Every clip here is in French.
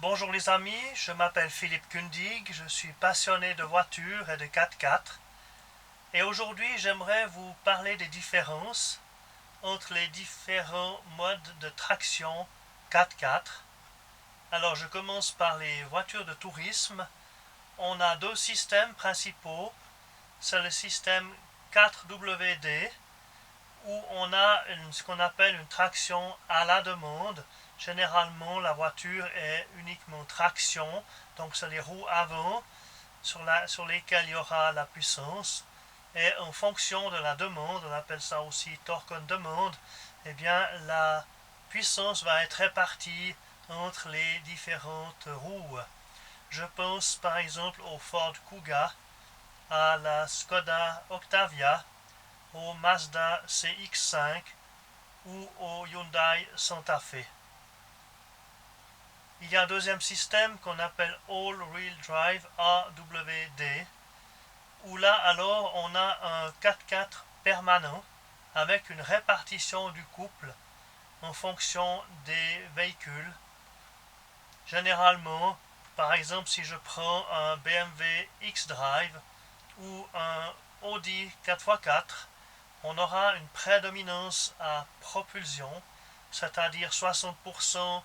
Bonjour les amis, je m'appelle Philippe Kundig, je suis passionné de voitures et de 4x4 et aujourd'hui j'aimerais vous parler des différences entre les différents modes de traction 4x4. Alors je commence par les voitures de tourisme. On a deux systèmes principaux, c'est le système 4WD où on a ce qu'on appelle une traction à la demande. Généralement, la voiture est uniquement traction, donc c'est les roues avant sur lesquelles il y aura la puissance. Et en fonction de la demande, on appelle ça aussi torque on demande, eh bien la puissance va être répartie entre les différentes roues. Je pense par exemple au Ford Kuga, à la Skoda Octavia, au Mazda CX-5 ou au Hyundai Santa Fe. Il y a un deuxième système qu'on appelle All Wheel Drive AWD, où là alors on a un 4x4 permanent avec une répartition du couple en fonction des véhicules. Généralement, par exemple si je prends un BMW X-Drive ou un Audi 4x4, on aura une prédominance à propulsion, c'est-à-dire 60%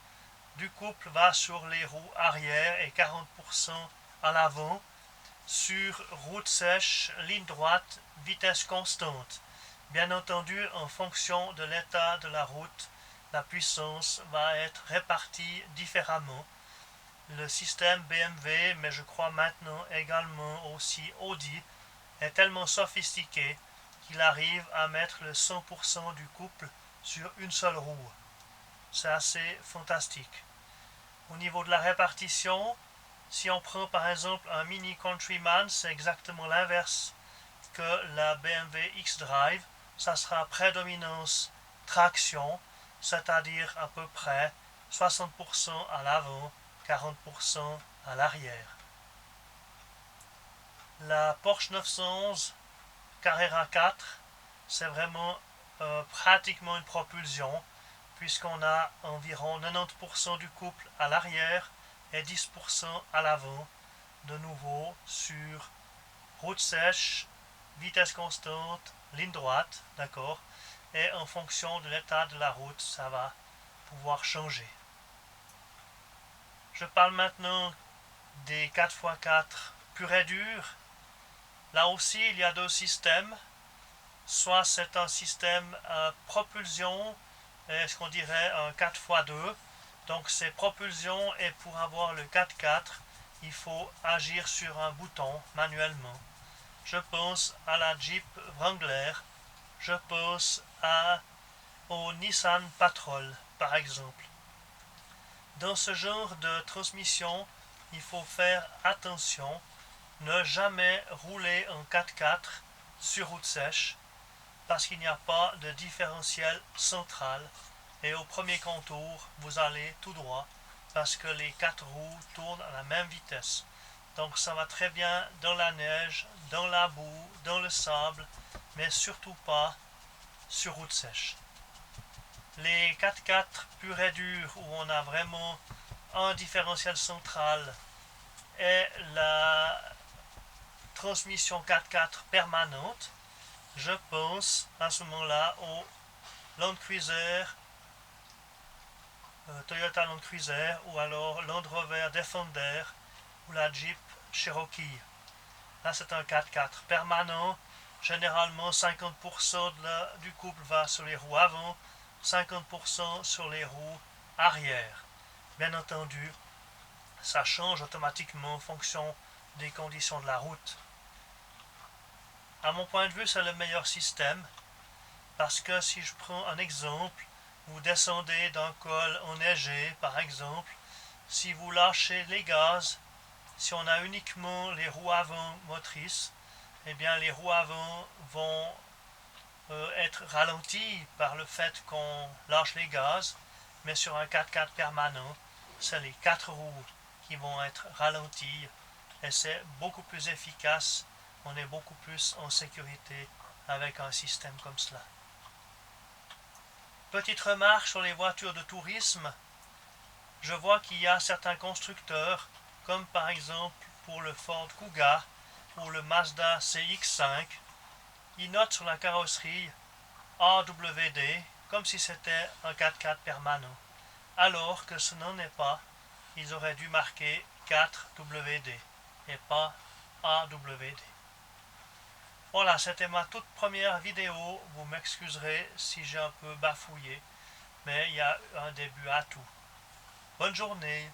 du couple va sur les roues arrière et 40% à l'avant, sur route sèche, ligne droite, vitesse constante. Bien entendu, en fonction de l'état de la route, la puissance va être répartie différemment. Le système BMW, mais je crois maintenant également aussi Audi, est tellement sophistiqué qu'il arrive à mettre le 100% du couple sur une seule roue. C'est assez fantastique. Au niveau de la répartition, si on prend par exemple un Mini Countryman, c'est exactement l'inverse que la BMW X-Drive. Ça sera prédominance traction, c'est-à-dire à peu près 60% à l'avant, 40% à l'arrière. La Porsche 911 Carrera 4, c'est vraiment pratiquement une propulsion, puisqu'on a environ 90% du couple à l'arrière et 10% à l'avant, de nouveau sur route sèche, vitesse constante, ligne droite, d'accord, et en fonction de l'état de la route, ça va pouvoir changer. Je parle maintenant des 4x4 pur et dur. Là aussi, il y a deux systèmes. Soit c'est un système à propulsion, ce qu'on dirait un 4x2. Donc c'est propulsion et pour avoir le 4x4, il faut agir sur un bouton manuellement. Je pense à la Jeep Wrangler, je pense au Nissan Patrol par exemple. Dans ce genre de transmission, il faut faire attention, ne jamais rouler en 4x4 sur route sèche, parce qu'il n'y a pas de différentiel central et au premier contour vous allez tout droit parce que les quatre roues tournent à la même vitesse. Donc ça va très bien dans la neige, dans la boue, dans le sable, mais surtout pas sur route sèche. Les 4x4 purs et durs où on a vraiment un différentiel central et la transmission 4x4 permanente, je pense à ce moment-là au Land Cruiser, Toyota Land Cruiser ou alors Land Rover Defender ou la Jeep Cherokee. Là c'est un 4x4 permanent, généralement 50% du couple va sur les roues avant, 50% sur les roues arrière. Bien entendu, ça change automatiquement en fonction des conditions de la route. À mon point de vue, c'est le meilleur système parce que si je prends un exemple, vous descendez d'un col enneigé par exemple, si vous lâchez les gaz, si on a uniquement les roues avant motrices, eh bien les roues avant vont être ralenties par le fait qu'on lâche les gaz, mais sur un 4x4 permanent, c'est les quatre roues qui vont être ralenties et c'est beaucoup plus efficace, on est beaucoup plus en sécurité avec un système comme cela. Petite remarque sur les voitures de tourisme, je vois qu'il y a certains constructeurs, comme par exemple pour le Ford Kuga ou le Mazda CX-5, ils notent sur la carrosserie AWD comme si c'était un 4x4 permanent, alors que ce n'en est pas. Ils auraient dû marquer 4WD et pas AWD. Voilà, c'était ma toute première vidéo. Vous m'excuserez si j'ai un peu bafouillé, mais il y a un début à tout. Bonne journée.